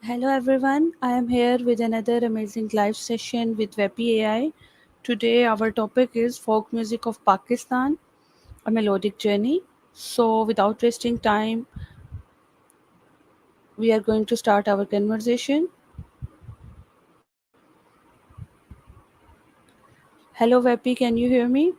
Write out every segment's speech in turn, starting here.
Hello everyone, I am here with another amazing live session with Vapi AI. Today our topic is folk music of Pakistan, a melodic journey. So without wasting time, we are going to start our conversation. Hello Vapi, can you hear me?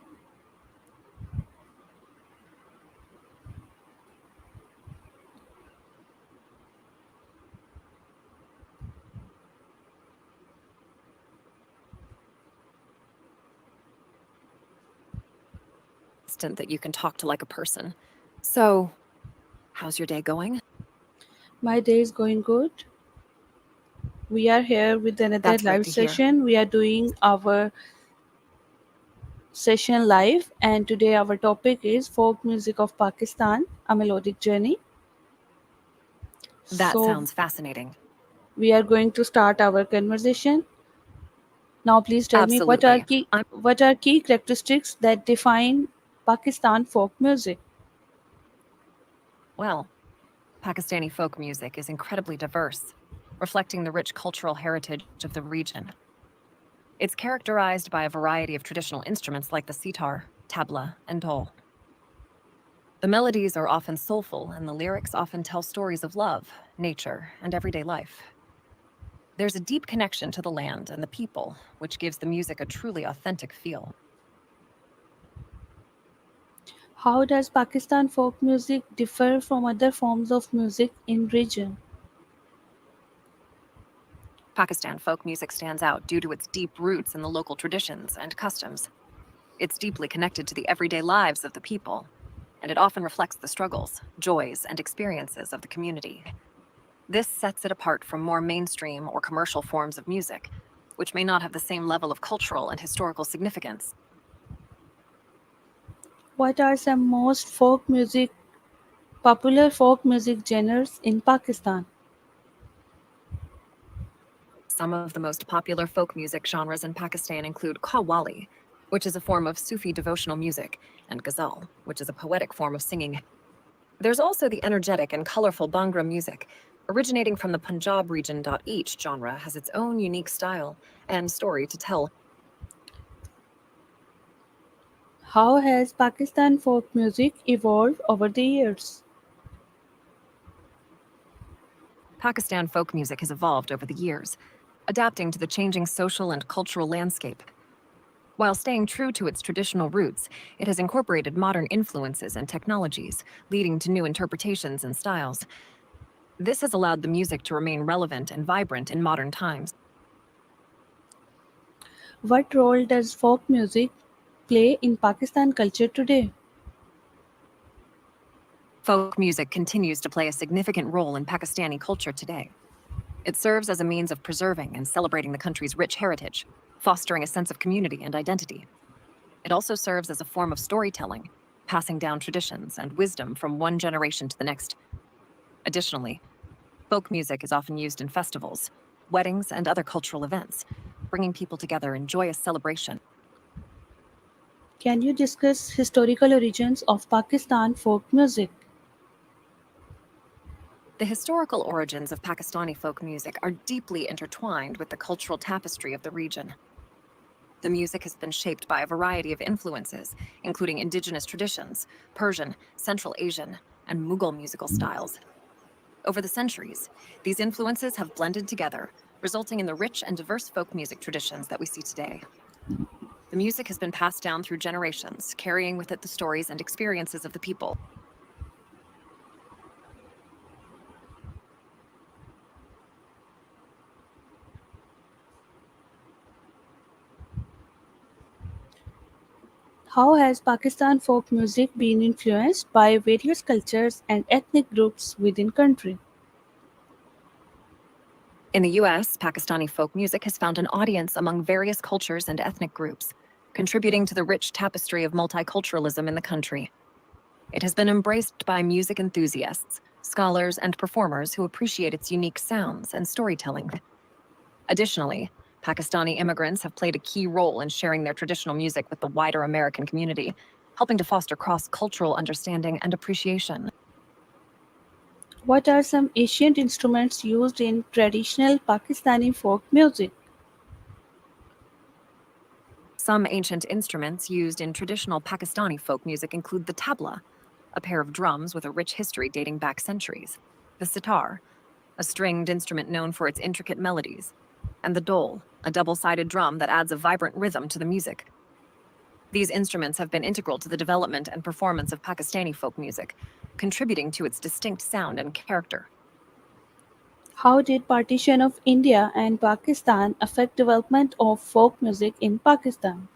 Instant that you can talk to like a person. So, how's your day going? My day is going good. We are here with another That's great live to hear. session. We are doing our session live and today our topic is folk music of Pakistan, a melodic journey. That So sounds fascinating. we are going to start our conversation. Now, please tell me Absolutely. what are key characteristics that define Pakistan folk music? Well, Pakistani folk music is incredibly diverse, reflecting the rich cultural heritage of the region. It's characterized by a variety of traditional instruments like the sitar, tabla, and dhol. The melodies are often soulful, and the lyrics often tell stories of love, nature, and everyday life. There's a deep connection to the land and the people, which gives the music a truly authentic feel. How does Pakistan folk music differ from other forms of music in region? Pakistan folk music stands out due to its deep roots in the local traditions and customs. It's deeply connected to the everyday lives of the people, and it often reflects the struggles, joys, and experiences of the community. This sets it apart from more mainstream or commercial forms of music, which may not have the same level of cultural and historical significance. What are some most folk music popular folk music genres in Pakistan? Some of the most popular folk music genres in Pakistan include Qawwali, which is a form of Sufi devotional music, and Ghazal, which is a poetic form of singing. There's also the energetic and colorful Bhangra music, originating from the Punjab region. Each genre has its own unique style and story to tell. How has Pakistan folk music evolved over the years? Pakistan folk music has evolved over the years, adapting to the changing social and cultural landscape. While staying true to its traditional roots, it has incorporated modern influences and technologies, leading to new interpretations and styles. This has allowed the music to remain relevant and vibrant in modern times. What role does folk music play in Pakistan culture today? Folk music continues to play a significant role in Pakistani culture today. It serves as a means of preserving and celebrating the country's rich heritage, fostering a sense of community and identity. It also serves as a form of storytelling, passing down traditions and wisdom from one generation to the next. Additionally, folk music is often used in festivals, weddings, and other cultural events, bringing people together in joyous celebration. Can you discuss historical origins of Pakistan folk music? The historical origins of Pakistani folk music are deeply intertwined with the cultural tapestry of the region. The music has been shaped by a variety of influences, including indigenous traditions, Persian, Central Asian, and Mughal musical styles. Over the centuries, these influences have blended together, resulting in the rich and diverse folk music traditions that we see today. The music has been passed down through generations, carrying with it the stories and experiences of the people. How has Pakistan folk music been influenced by various cultures and ethnic groups within country? In the US, Pakistani folk music has found an audience among various cultures and ethnic groups, contributing to the rich tapestry of multiculturalism in the country. It has been embraced by music enthusiasts, scholars, and performers who appreciate its unique sounds and storytelling. Additionally, Pakistani immigrants have played a key role in sharing their traditional music with the wider American community, helping to foster cross-cultural understanding and appreciation. What are some ancient instruments used in traditional Pakistani folk music? Some ancient instruments used in traditional Pakistani folk music include the tabla, a pair of drums with a rich history dating back centuries, the sitar, a stringed instrument known for its intricate melodies, and the dole, a double-sided drum that adds a vibrant rhythm to the music. These instruments have been integral to the development and performance of Pakistani folk music, contributing to its distinct sound and character. How did partition of India and Pakistan affect development of folk music in Pakistan?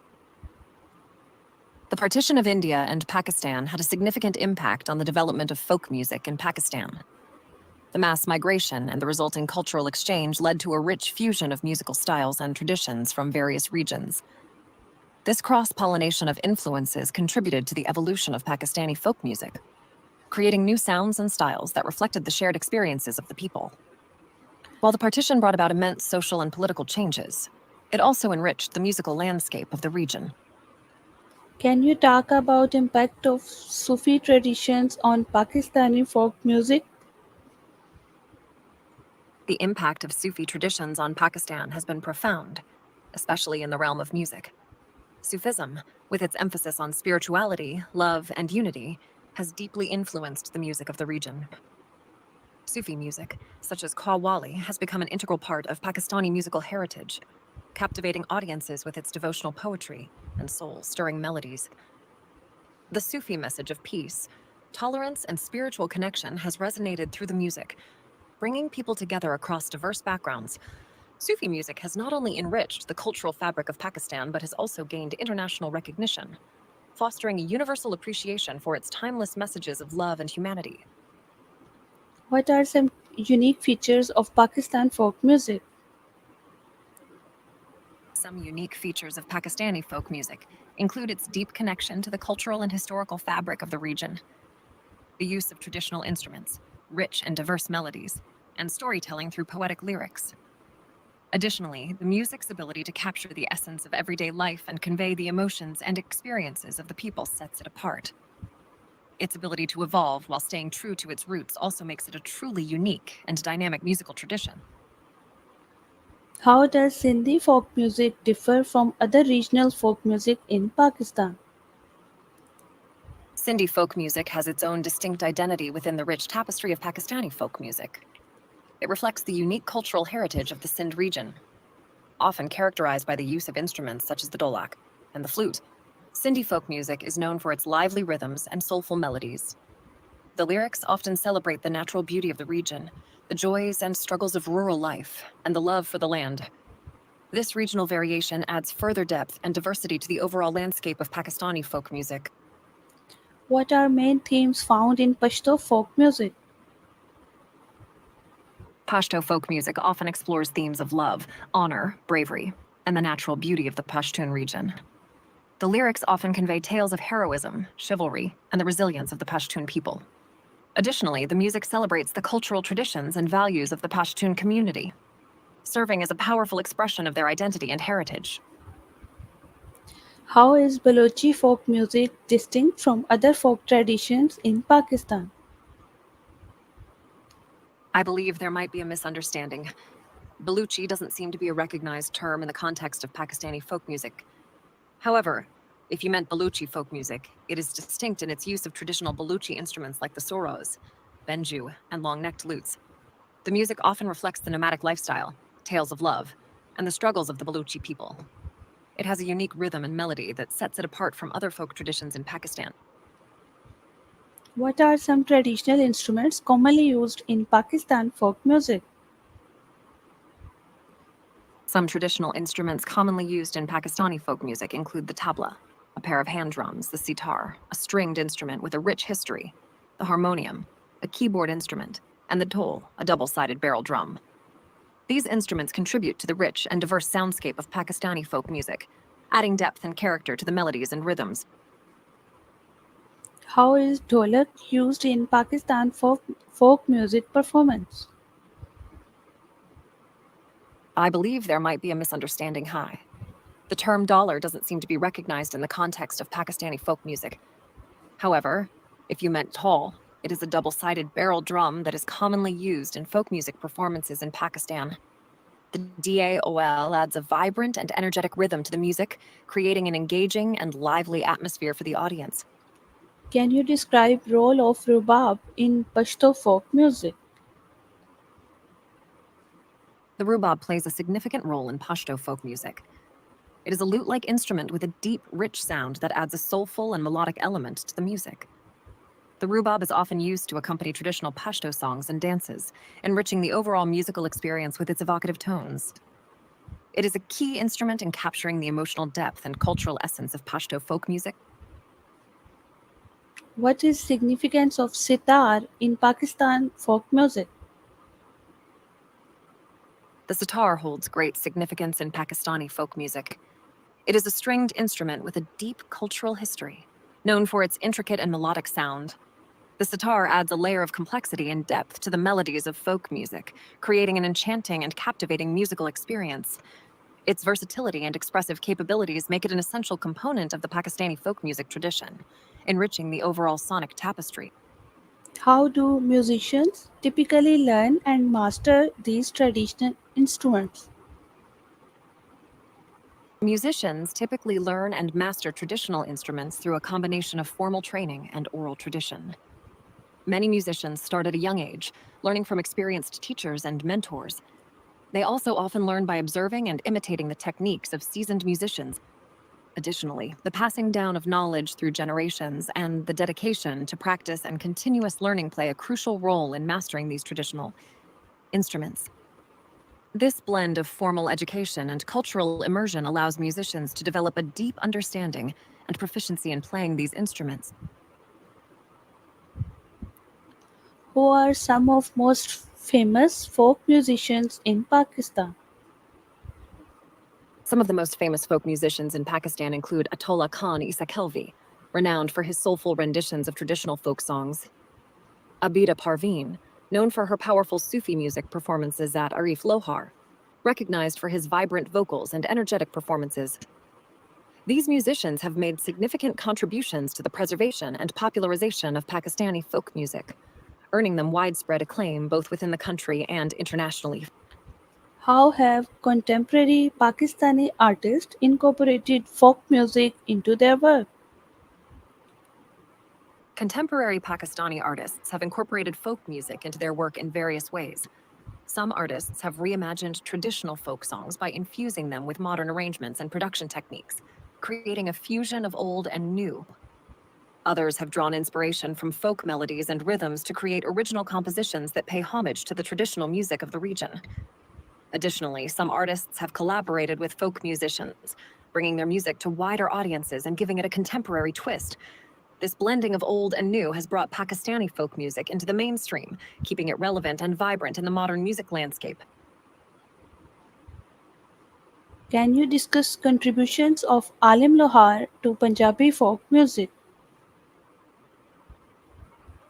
The partition of India and Pakistan had a significant impact on the development of folk music in Pakistan. The mass migration and the resulting cultural exchange led to a rich fusion of musical styles and traditions from various regions. This cross-pollination of influences contributed to the evolution of Pakistani folk music, creating new sounds and styles that reflected the shared experiences of the people. While the partition brought about immense social and political changes, it also enriched the musical landscape of the region. Can you talk about impact of Sufi traditions on Pakistani folk music? The impact of Sufi traditions on Pakistan has been profound, especially in the realm of music. Sufism, with its emphasis on spirituality, love, and unity, has deeply influenced the music of the region. Sufi music, such as Qawwali, has become an integral part of Pakistani musical heritage, captivating audiences with its devotional poetry and soul-stirring melodies. The Sufi message of peace, tolerance, and spiritual connection has resonated through the music, bringing people together across diverse backgrounds. Sufi music has not only enriched the cultural fabric of Pakistan, but has also gained international recognition, fostering a universal appreciation for its timeless messages of love and humanity. What are some unique features of Pakistan folk music? Some unique features of Pakistani folk music include its deep connection to the cultural and historical fabric of the region, the use of traditional instruments, rich and diverse melodies, and storytelling through poetic lyrics. Additionally, the music's ability to capture the essence of everyday life and convey the emotions and experiences of the people sets it apart. Its ability to evolve while staying true to its roots also makes it a truly unique and dynamic musical tradition. How does Sindhi folk music differ from other regional folk music in Pakistan? Sindhi folk music has its own distinct identity within the rich tapestry of Pakistani folk music. It reflects the unique cultural heritage of the Sindh region, often characterized by the use of instruments such as the dholak and the flute. Sindhi folk music is known for its lively rhythms and soulful melodies. The lyrics often celebrate the natural beauty of the region, the joys and struggles of rural life, and the love for the land. This regional variation adds further depth and diversity to the overall landscape of Pakistani folk music. What are main themes found in Pashto folk music? Pashto folk music often explores themes of love, honor, bravery, and the natural beauty of the Pashtun region. The lyrics often convey tales of heroism, chivalry, and the resilience of the Pashtun people. Additionally, the music celebrates the cultural traditions and values of the Pashtun community, serving as a powerful expression of their identity and heritage. How is Balochi folk music distinct from other folk traditions in Pakistan? I believe there might be a misunderstanding. Baluchi doesn't seem to be a recognized term in the context of Pakistani folk music. However, if you meant Baluchi folk music, it is distinct in its use of traditional Baluchi instruments like the soros, benju, and long-necked lutes. The music often reflects the nomadic lifestyle, tales of love, and the struggles of the Baluchi people. It has a unique rhythm and melody that sets it apart from other folk traditions in Pakistan. What are some traditional instruments commonly used in Pakistan folk music? Some traditional instruments commonly used in Pakistani folk music include the tabla, a pair of hand drums, the sitar, a stringed instrument with a rich history, the harmonium, a keyboard instrument, and the dhol, a double-sided barrel drum. These instruments contribute to the rich and diverse soundscape of Pakistani folk music, adding depth and character to the melodies and rhythms. How is dholak used in Pakistan folk music performance? I believe there might be a misunderstanding high. The term dollar doesn't seem to be recognized in the context of Pakistani folk music. However, if you meant tall, It is a double-sided barrel drum that is commonly used in folk music performances in Pakistan. The DAOL adds a vibrant and energetic rhythm to the music, creating an engaging and lively atmosphere for the audience. Can you describe role of rubab in Pashto folk music? The rubab plays a significant role in Pashto folk music. It is a lute-like instrument with a deep, rich sound that adds a soulful and melodic element to the music. The rubab is often used to accompany traditional Pashto songs and dances, enriching the overall musical experience with its evocative tones. It is a key instrument in capturing the emotional depth and cultural essence of Pashto folk music. What is significance of sitar in Pakistan folk music? The sitar holds great significance in Pakistani folk music. It is a stringed instrument with a deep cultural history, known for its intricate and melodic sound. The sitar adds a layer of complexity and depth to the melodies of folk music, creating an enchanting and captivating musical experience. Its versatility and expressive capabilities make it an essential component of the Pakistani folk music tradition, enriching the overall sonic tapestry. How do musicians typically learn and master these traditional instruments? Musicians typically learn and master traditional instruments through a combination of formal training and oral tradition. Many musicians start at a young age, learning from experienced teachers and mentors. They also often learn by observing and imitating the techniques of seasoned musicians. Additionally, the passing down of knowledge through generations and the dedication to practice and continuous learning play a crucial role in mastering these traditional instruments. This blend of formal education and cultural immersion allows musicians to develop a deep understanding and proficiency in playing these instruments. Who are some of most famous folk musicians in Pakistan? Some of the most famous folk musicians in Pakistan include Atollah Khan Isa Khelvi, renowned for his soulful renditions of traditional folk songs; Abida Parveen, known for her powerful Sufi music performances at Arif Lohar, recognized for his vibrant vocals and energetic performances. These musicians have made significant contributions to the preservation and popularization of Pakistani folk music, earning them widespread acclaim both within the country and internationally. How have contemporary Pakistani artists incorporated folk music into their work? Contemporary Pakistani artists have incorporated folk music into their work in various ways. Some artists have reimagined traditional folk songs by infusing them with modern arrangements and production techniques, creating a fusion of old and new. Others have drawn inspiration from folk melodies and rhythms to create original compositions that pay homage to the traditional music of the region. Additionally, some artists have collaborated with folk musicians, bringing their music to wider audiences and giving it a contemporary twist. This blending of old and new has brought Pakistani folk music into the mainstream, keeping it relevant and vibrant in the modern music landscape. Can you discuss contributions of Alim Lohar to Punjabi folk music?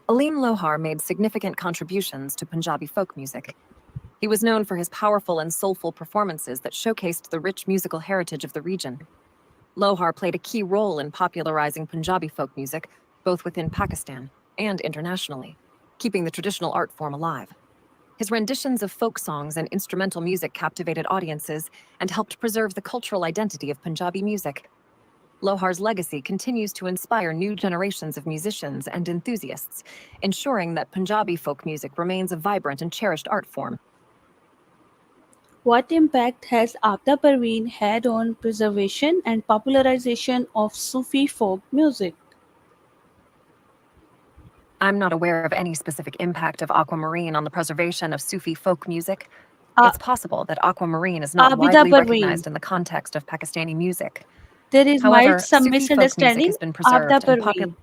Aleem Lohar made significant contributions to Punjabi folk music. He was known for his powerful and soulful performances that showcased the rich musical heritage of the region. Lohar played a key role in popularizing Punjabi folk music, both within Pakistan and internationally, keeping the traditional art form alive. His renditions of folk songs and instrumental music captivated audiences and helped preserve the cultural identity of Punjabi music. Lohar's legacy continues to inspire new generations of musicians and enthusiasts, ensuring that Punjabi folk music remains a vibrant and cherished art form. What impact has Abda Parveen had on preservation and popularization of Sufi folk music? I'm not aware of any specific impact of Aquamarine on the preservation of Sufi folk music. Uh, It's possible that Aquamarine is not Abida widely Parveen. recognized in the context of Pakistani music. There is might However, some Sufi folk music misunderstanding. has been Abda preserved and popular. Parveen.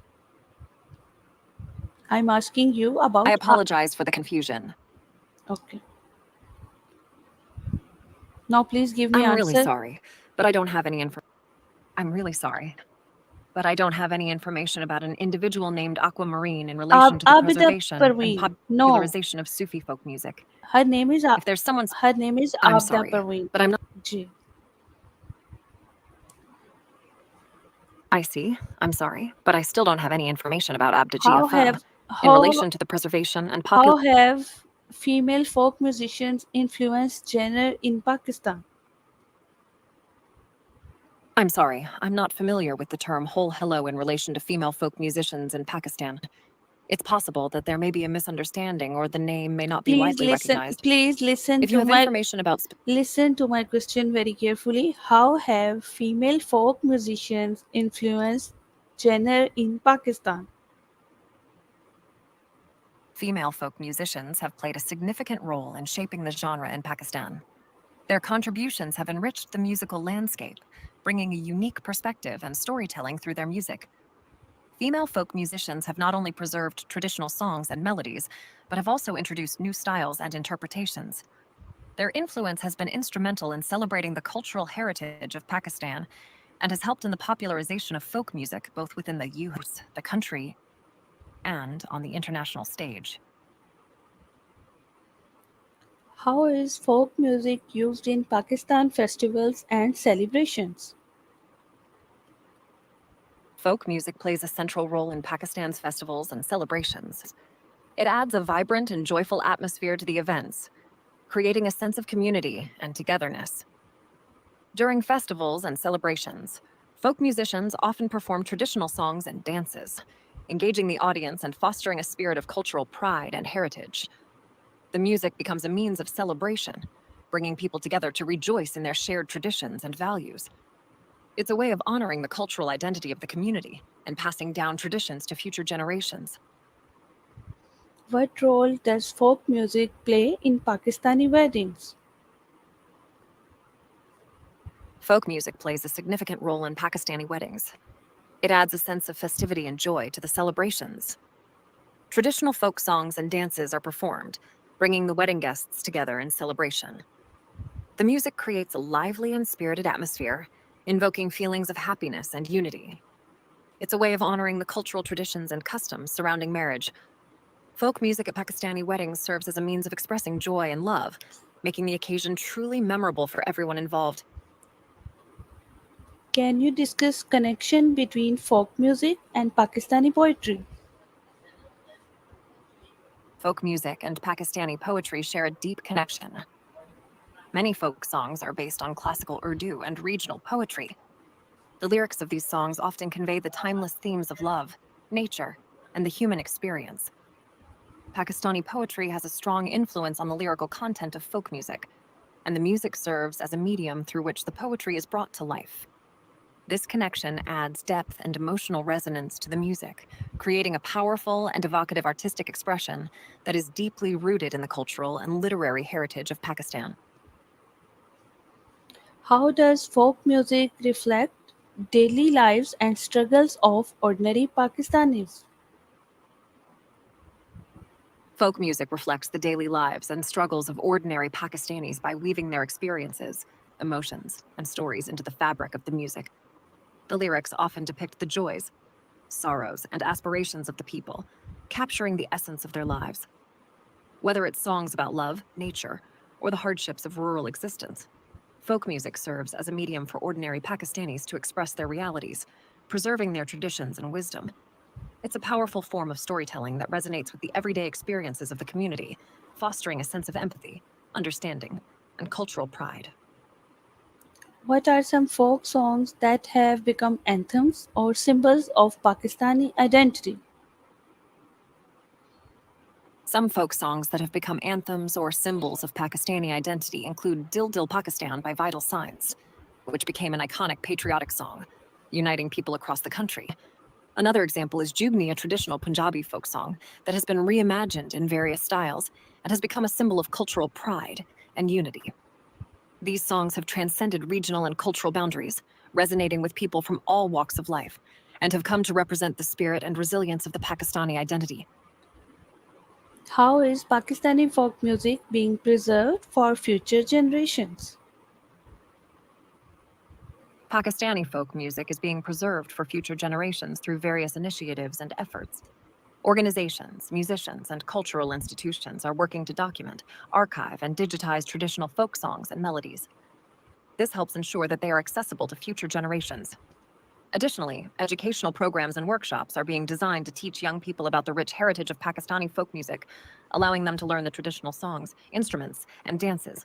I'm asking you I about. apologize for the confusion. Okay. Now please give me I'm really answer. sorry, but I don't have any information. I'm really sorry, but I don't have any information about an individual named Aquamarine in relation to the Abida preservation and Parveen. No, popularization of Sufi folk music. her name is If there's someone, her name is I'm Abda sorry, Parveen. but I'm not. Ji. I see. I'm sorry, but I still don't have any information about Abdaji How have Afam. in How relation to the preservation and how popular. have female folk musicians influenced genre in Pakistan? I'm sorry, I'm not familiar with the term whole hello in relation to female folk musicians in Pakistan. It's possible that there may be a misunderstanding or the name may not be Please widely listen. recognized. Please listen If you to have my information about listen to my question very carefully. How have female folk musicians influenced genre in Pakistan? female folk musicians have played a significant role in shaping the genre in Pakistan. Their contributions have enriched the musical landscape, bringing a unique perspective and storytelling through their music. Female folk musicians have not only preserved traditional songs and melodies, but have also introduced new styles and interpretations. Their influence has been instrumental in celebrating the cultural heritage of Pakistan and has helped in the popularization of folk music both within the youth, the country, and on the international stage. How is folk music used in Pakistan festivals and celebrations? Folk music plays a central role in Pakistan's festivals and celebrations. It adds a vibrant and joyful atmosphere to the events, creating a sense of community and togetherness. During festivals and celebrations, folk musicians often perform traditional songs and dances, engaging the audience and fostering a spirit of cultural pride and heritage. The music becomes a means of celebration, bringing people together to rejoice in their shared traditions and values. It's a way of honoring the cultural identity of the community and passing down traditions to future generations. What role does folk music play in Pakistani weddings? Folk music plays a significant role in Pakistani weddings. It adds a sense of festivity and joy to the celebrations. Traditional folk songs and dances are performed, bringing the wedding guests together in celebration. The music creates a lively and spirited atmosphere, invoking feelings of happiness and unity. It's a way of honoring the cultural traditions and customs surrounding marriage. Folk music at Pakistani weddings serves as a means of expressing joy and love, making the occasion truly memorable for everyone involved. Can you discuss connection between folk music and Pakistani poetry? Folk music and Pakistani poetry share a deep connection. Many folk songs are based on classical Urdu and regional poetry. The lyrics of these songs often convey the timeless themes of love, nature, and the human experience. Pakistani poetry has a strong influence on the lyrical content of folk music, and the music serves as a medium through which the poetry is brought to life. This connection adds depth and emotional resonance to the music, creating a powerful and evocative artistic expression that is deeply rooted in the cultural and literary heritage of Pakistan. How does folk music reflect daily lives and struggles of ordinary Pakistanis? Folk music reflects the daily lives and struggles of ordinary Pakistanis by weaving their experiences, emotions, and stories into the fabric of the music. The lyrics often depict the joys, sorrows, and aspirations of the people, capturing the essence of their lives. Whether it's songs about love, nature, or the hardships of rural existence, folk music serves as a medium for ordinary Pakistanis to express their realities, preserving their traditions and wisdom. It's a powerful form of storytelling that resonates with the everyday experiences of the community, fostering a sense of empathy, understanding, and cultural pride. What are some folk songs that have become anthems or symbols of Pakistani identity? Some folk songs that have become anthems or symbols of Pakistani identity include Dil Dil Pakistan by Vital Signs, which became an iconic patriotic song, uniting people across the country. Another example is Jugni, a traditional Punjabi folk song that has been reimagined in various styles and has become a symbol of cultural pride and unity. These songs have transcended regional and cultural boundaries, resonating with people from all walks of life, and have come to represent the spirit and resilience of the Pakistani identity. How is Pakistani folk music being preserved for future generations? Pakistani folk music is being preserved for future generations through various initiatives and efforts. Organizations, musicians, and cultural institutions are working to document, archive, and digitize traditional folk songs and melodies. This helps ensure that they are accessible to future generations. Additionally, educational programs and workshops are being designed to teach young people about the rich heritage of Pakistani folk music, allowing them to learn the traditional songs, instruments, and dances.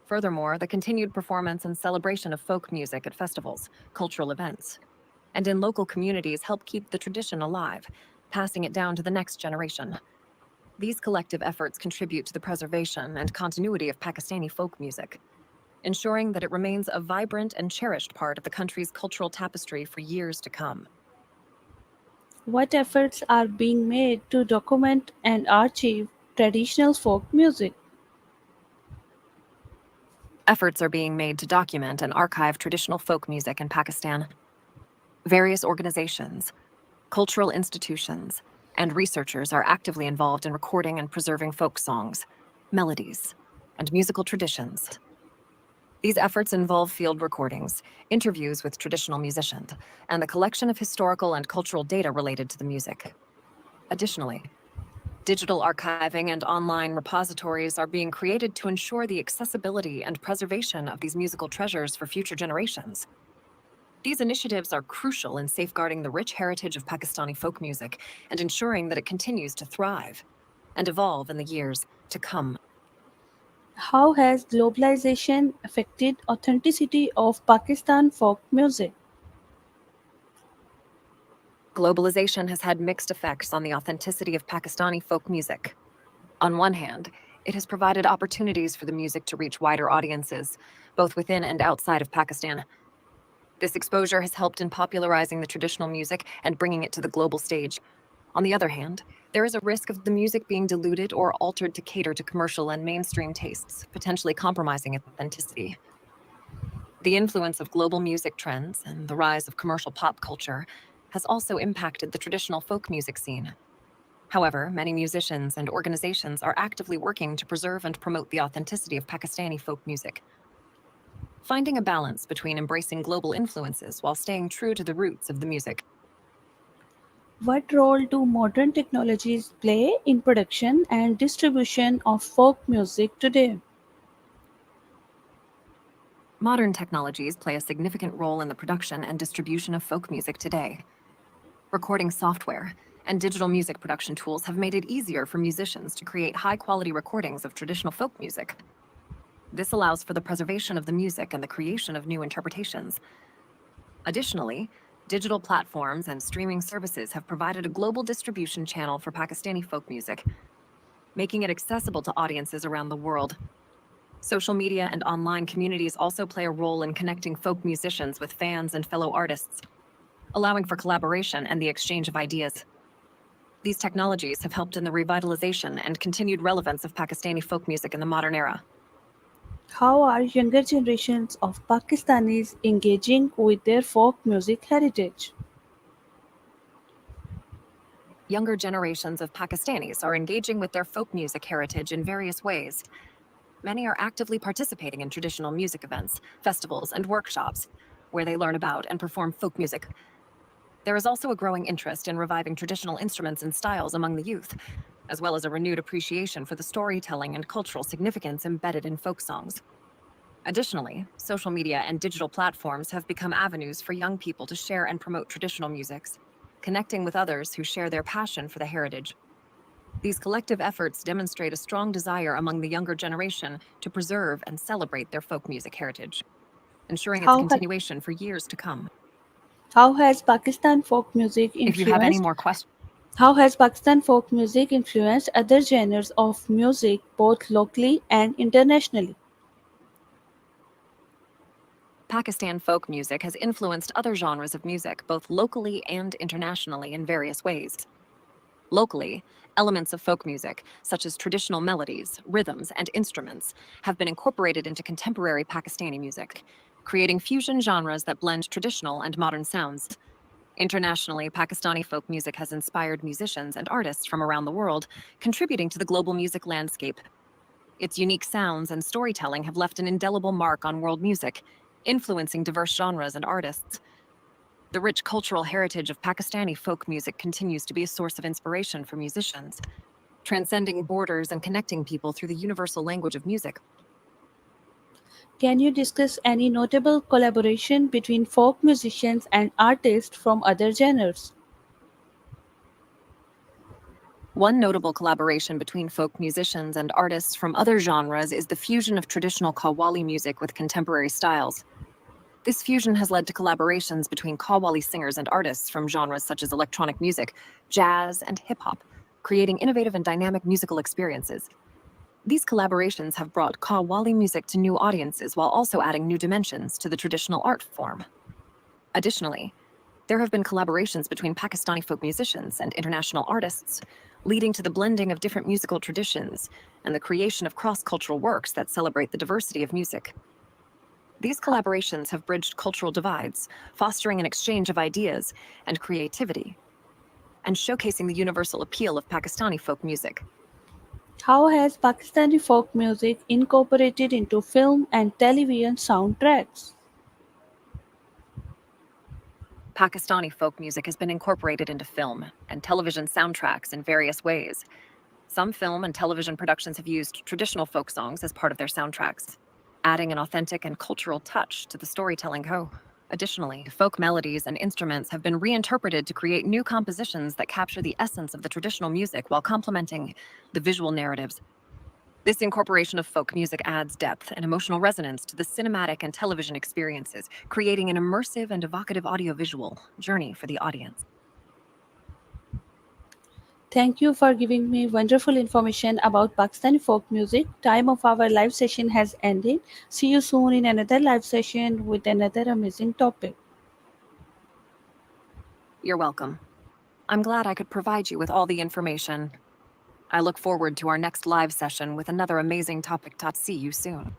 Furthermore, the continued performance and celebration of folk music at festivals, cultural events, and in local communities help keep the tradition alive, passing it down to the next generation. These collective efforts contribute to the preservation and continuity of Pakistani folk music, ensuring that it remains a vibrant and cherished part of the country's cultural tapestry for years to come. What efforts are being made to document and archive traditional folk music? Efforts are being made to document and archive traditional folk music in Pakistan. Various organizations, cultural institutions, and researchers are actively involved in recording and preserving folk songs, melodies, and musical traditions. These efforts involve field recordings, interviews with traditional musicians, and the collection of historical and cultural data related to the music. Additionally, digital archiving and online repositories are being created to ensure the accessibility and preservation of these musical treasures for future generations. These initiatives are crucial in safeguarding the rich heritage of Pakistani folk music and ensuring that it continues to thrive and evolve in the years to come. How has globalization affected authenticity of Pakistan folk music? Globalization has had mixed effects on the authenticity of Pakistani folk music. On one hand, it has provided opportunities for the music to reach wider audiences, both within and outside of Pakistan. This exposure has helped in popularizing the traditional music and bringing it to the global stage. On the other hand, there is a risk of the music being diluted or altered to cater to commercial and mainstream tastes, potentially compromising its authenticity. The influence of global music trends and the rise of commercial pop culture has also impacted the traditional folk music scene. However, many musicians and organizations are actively working to preserve and promote the authenticity of Pakistani folk music. Finding a balance between embracing global influences while staying true to the roots of the music. What role do modern technologies play in production and distribution of folk music today? Modern technologies play a significant role in the production and distribution of folk music today. Recording software and digital music production tools have made it easier for musicians to create high-quality recordings of traditional folk music. This allows for the preservation of the music and the creation of new interpretations. Additionally, digital platforms and streaming services have provided a global distribution channel for Pakistani folk music, making it accessible to audiences around the world. Social media and online communities also play a role in connecting folk musicians with fans and fellow artists, allowing for collaboration and the exchange of ideas. These technologies have helped in the revitalization and continued relevance of Pakistani folk music in the modern era. How are younger generations of Pakistanis engaging with their folk music heritage? Younger generations of Pakistanis are engaging with their folk music heritage in various ways. Many are actively participating in traditional music events, festivals, and workshops, where they learn about and perform folk music. There is also a growing interest in reviving traditional instruments and styles among the youth, as well as a renewed appreciation for the storytelling and cultural significance embedded in folk songs. Additionally, social media and digital platforms have become avenues for young people to share and promote traditional musics, connecting with others who share their passion for the heritage. These collective efforts demonstrate a strong desire among the younger generation to preserve and celebrate their folk music heritage, ensuring its How, ha- continuation for years to come. how has Pakistan folk music If you have any influenced more questions, How has Pakistan folk music influenced other genres of music both locally and internationally? Pakistan folk music has influenced other genres of music both locally and internationally in various ways. Locally, elements of folk music, such as traditional melodies, rhythms, and instruments, have been incorporated into contemporary Pakistani music, creating fusion genres that blend traditional and modern sounds. Internationally, Pakistani folk music has inspired musicians and artists from around the world, contributing to the global music landscape. Its unique sounds and storytelling have left an indelible mark on world music, influencing diverse genres and artists. The rich cultural heritage of Pakistani folk music continues to be a source of inspiration for musicians, transcending borders and connecting people through the universal language of music. Can you discuss any notable collaboration between folk musicians and artists from other genres? One notable collaboration between folk musicians and artists from other genres is the fusion of traditional Qawwali music with contemporary styles. This fusion has led to collaborations between Qawwali singers and artists from genres such as electronic music, jazz, and hip hop, creating innovative and dynamic musical experiences. These collaborations have brought Qawwali music to new audiences while also adding new dimensions to the traditional art form. Additionally, there have been collaborations between Pakistani folk musicians and international artists, leading to the blending of different musical traditions and the creation of cross-cultural works that celebrate the diversity of music. These collaborations have bridged cultural divides, fostering an exchange of ideas and creativity, and showcasing the universal appeal of Pakistani folk music. How has Pakistani folk music incorporated into film and television soundtracks? Pakistani folk music has been incorporated into film and television soundtracks in various ways. Some film and television productions have used traditional folk songs as part of their soundtracks, adding an authentic and cultural touch to the storytelling. Additionally, folk melodies and instruments have been reinterpreted to create new compositions that capture the essence of the traditional music while complementing the visual narratives. This incorporation of folk music adds depth and emotional resonance to the cinematic and television experiences, creating an immersive and evocative audiovisual journey for the audience. Thank you for giving me wonderful information about Pakistani folk music. Time of our live session has ended. See you soon in another live session with another amazing topic. You're welcome. I'm glad I could provide you with all the information. I look forward to our next live session with another amazing topic. See you soon.